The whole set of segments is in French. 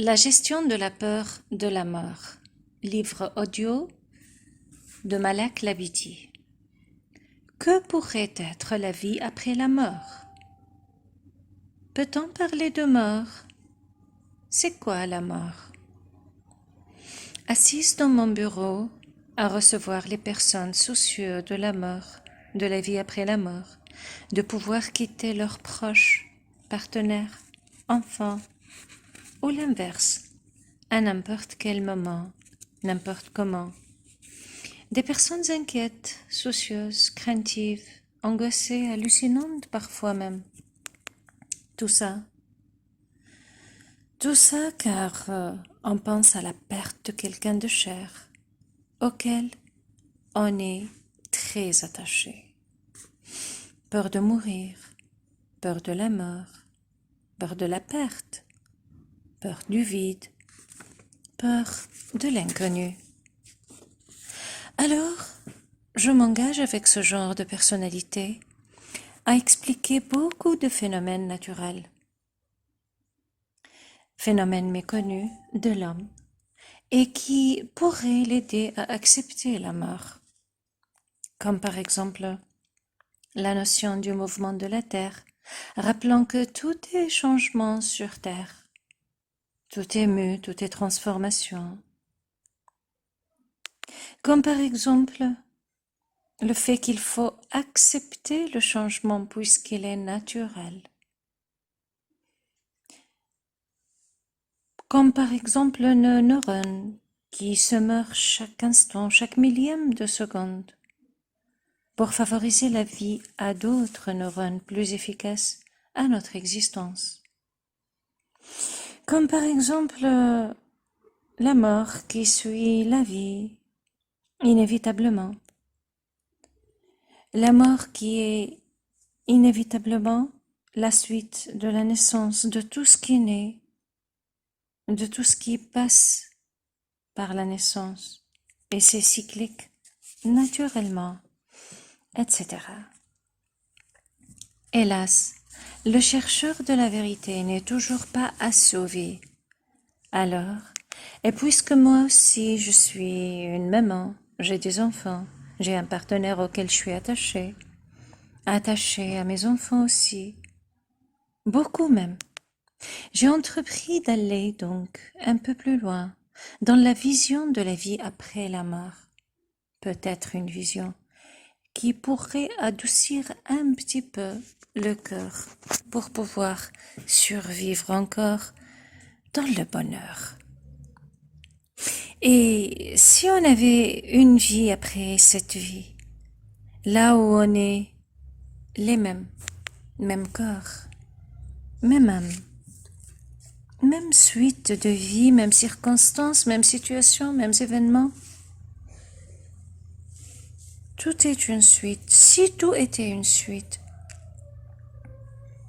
La gestion de la peur de la mort. Livre audio de Malak Labidi. Que pourrait être la vie après la mort? Peut-on parler de mort? C'est quoi la mort? Assise dans mon bureau, à recevoir les personnes soucieuses de la mort, de la vie après la mort, de pouvoir quitter leurs proches, partenaires, enfants, ou l'inverse, à n'importe quel moment, n'importe comment. Des personnes inquiètes, soucieuses, craintives, angoissées, hallucinantes parfois même. Tout ça. Tout ça car on pense à la perte de quelqu'un de cher, auquel on est très attaché. Peur de mourir, peur de la mort, peur de la perte, peur du vide, peur de l'inconnu. Alors, je m'engage avec ce genre de personnalité à expliquer beaucoup de phénomènes naturels, phénomènes méconnus de l'homme et qui pourraient l'aider à accepter la mort, comme par exemple la notion du mouvement de la Terre, rappelant que tout est changement sur Terre, tout est mue, tout est transformation, comme par exemple le fait qu'il faut accepter le changement puisqu'il est naturel. Comme par exemple un neurone qui se meurt chaque instant, chaque millième de seconde, pour favoriser la vie à d'autres neurones plus efficaces à notre existence. Comme par exemple la mort qui suit la vie, inévitablement. La mort qui est inévitablement la suite de la naissance de tout ce qui naît, de tout ce qui passe par la naissance, et c'est cyclique, naturellement, etc. Hélas, le chercheur de la vérité n'est toujours pas assouvi. Alors, et puisque moi aussi je suis une maman, j'ai des enfants, j'ai un partenaire auquel je suis attachée à mes enfants aussi, beaucoup même, j'ai entrepris d'aller donc un peu plus loin dans la vision de la vie après la mort. Peut-être une vision qui pourrait adoucir un petit peu le cœur pour pouvoir survivre encore dans le bonheur. Et si on avait une vie après cette vie, là où on est les mêmes corps, même âme, même suite de vie, même circonstances, même situation, mêmes événements, tout est une suite. Si tout était une suite,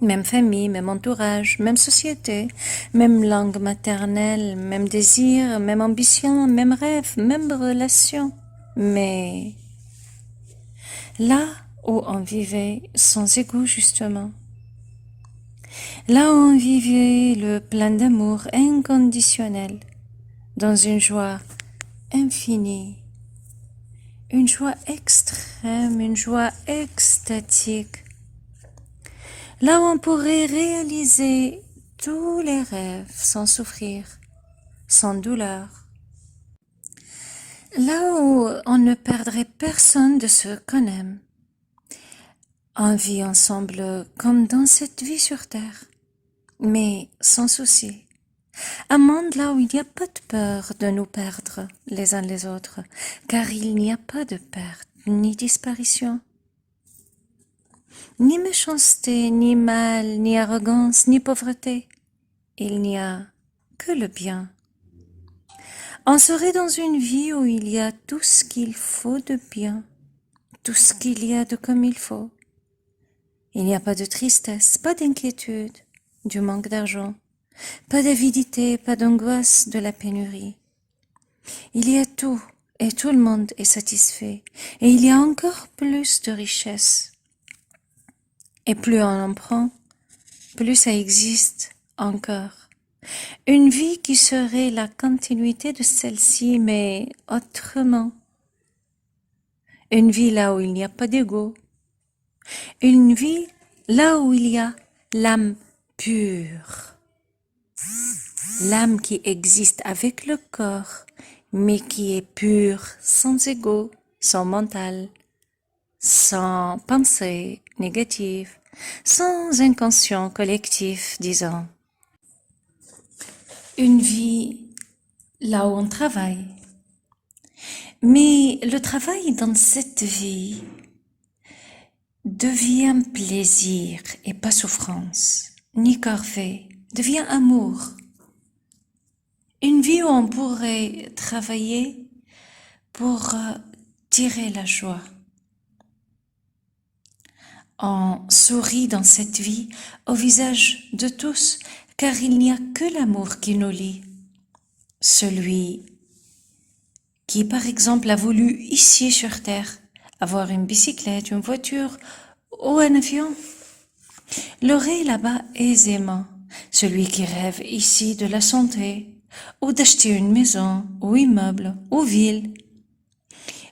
même famille, même entourage, même société, même langue maternelle, même désir, même ambition, même rêve, même relation. Mais là où on vivait sans égout justement, là où on vivait le plein d'amour inconditionnel, dans une joie infinie, une joie extrême, une joie extatique, là où on pourrait réaliser tous les rêves sans souffrir, sans douleur. Là où on ne perdrait personne de ce qu'on aime. On vit ensemble comme dans cette vie sur Terre, mais sans souci. Un monde là où il n'y a pas de peur de nous perdre les uns les autres, car il n'y a pas de perte, ni disparition. Ni méchanceté, ni mal, ni arrogance, ni pauvreté. Il n'y a que le bien. On serait dans une vie où il y a tout ce qu'il faut de bien, tout ce qu'il y a de comme il faut. Il n'y a pas de tristesse, pas d'inquiétude, du manque d'argent, pas d'avidité, pas d'angoisse de la pénurie. Il y a tout et tout le monde est satisfait et il y a encore plus de richesse. Et plus on en prend, plus ça existe encore. Une vie qui serait la continuité de celle-ci, mais autrement. Une vie là où il n'y a pas d'ego. Une vie là où il y a l'âme pure. L'âme qui existe avec le corps, mais qui est pure, sans ego, sans mental, sans pensée négative, sans inconscient collectif, disons. Une vie là où on travaille. Mais le travail dans cette vie devient plaisir et pas souffrance, ni corvée, devient amour. Une vie où on pourrait travailler pour tirer la joie. On sourit dans cette vie au visage de tous, car il n'y a que l'amour qui nous lie. Celui qui, par exemple, a voulu ici sur Terre avoir une bicyclette, une voiture ou un avion, l'aurait là-bas aisément. Celui qui rêve ici de la santé, ou d'acheter une maison, ou immeuble, ou ville,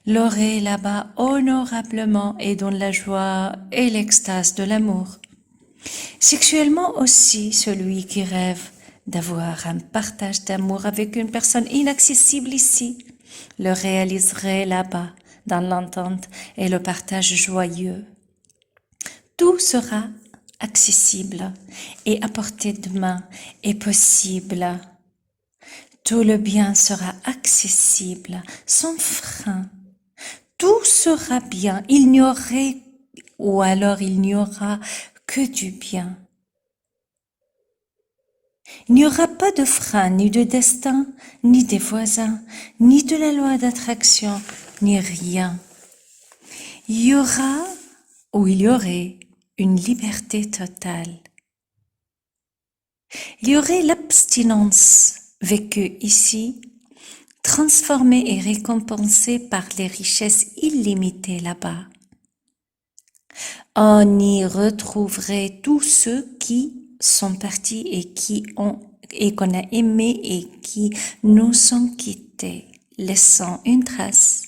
l'aurait là-bas honorablement et dans la joie et l'extase de l'amour. Sexuellement aussi, celui qui rêve d'avoir un partage d'amour avec une personne inaccessible ici, le réaliserait là-bas, dans l'entente et le partage joyeux. Tout sera accessible et à portée de main et possible. Tout le bien sera accessible, sans frein. Tout sera bien. Il n'y aurait, ou alors il n'y aura que du bien. Il n'y aura pas de frein, ni de destin, ni des voisins, ni de la loi d'attraction, ni rien. Il y aura, ou il y aurait, une liberté totale. Il y aurait l'abstinence vécue ici, transformée et récompensée par les richesses illimitées là-bas. On y retrouverait tous ceux qui sont partis et qu'on a aimés et qui nous sont quittés, laissant une trace,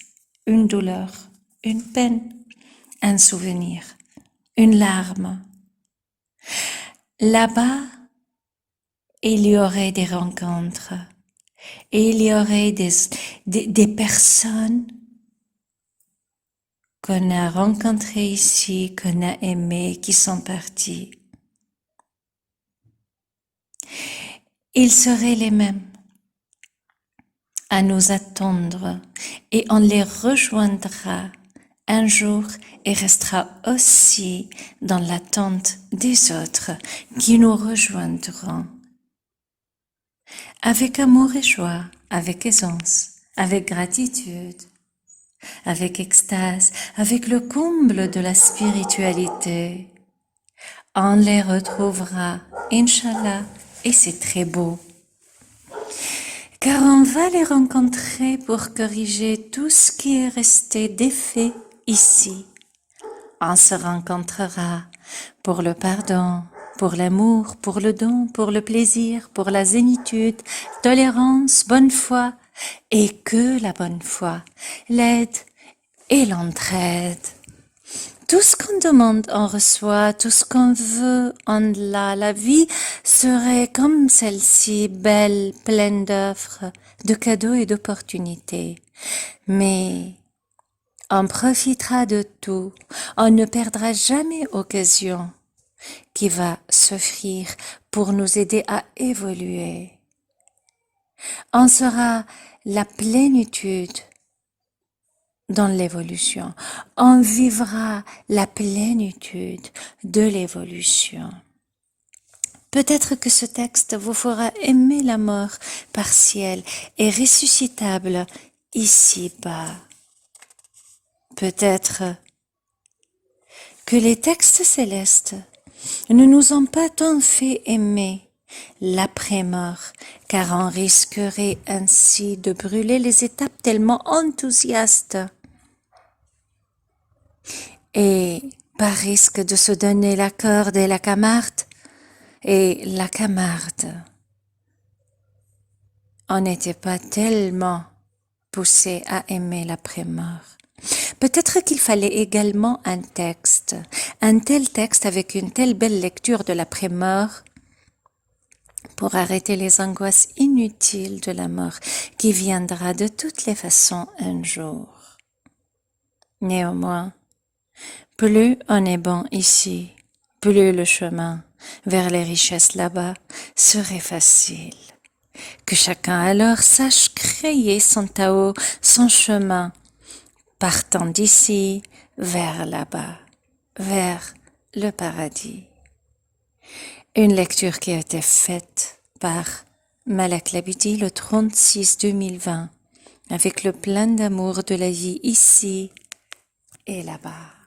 une douleur, une peine, un souvenir, une larme. Là-bas, il y aurait des rencontres et il y aurait des personnes qu'on a rencontrées ici, qu'on a aimées, qui sont parties. Ils seraient les mêmes à nous attendre et on les rejoindra un jour et restera aussi dans l'attente des autres qui nous rejoindront. Avec amour et joie, avec aisance, avec gratitude, avec extase, avec le comble de la spiritualité. On les retrouvera, Inch'Allah, et c'est très beau. Car on va les rencontrer pour corriger tout ce qui est resté défait ici. On se rencontrera pour le pardon, pour l'amour, pour le don, pour le plaisir, pour la zénitude, tolérance, bonne foi, et que la bonne foi, l'aide et l'entraide. Tout ce qu'on demande, on reçoit. Tout ce qu'on veut, on l'a. La vie serait comme celle-ci, belle, pleine d'offres, de cadeaux et d'opportunités. Mais on profitera de tout. On ne perdra jamais occasion qui va s'offrir pour nous aider à évoluer. On sera la plénitude dans l'évolution. On vivra la plénitude de l'évolution. Peut-être que ce texte vous fera aimer la mort partielle et ressuscitable ici-bas. Peut-être que les textes célestes ne nous ont pas tant fait aimer l'après-mort, car on risquerait ainsi de brûler les étapes tellement enthousiastes et par risque de se donner la corde et la camarde, on n'était pas tellement poussé à aimer l'après-mort. Peut-être qu'il fallait également un tel texte avec une telle belle lecture de l'après-mort pour arrêter les angoisses inutiles de la mort qui viendra de toutes les façons un jour. Néanmoins, plus on est bon ici, plus le chemin vers les richesses là-bas serait facile. Que chacun alors sache créer son Tao, son chemin, partant d'ici vers là-bas, vers le paradis. Une lecture qui a été faite par Malak Labidi le 36-2020, avec le plein d'amour de la vie ici et là-bas.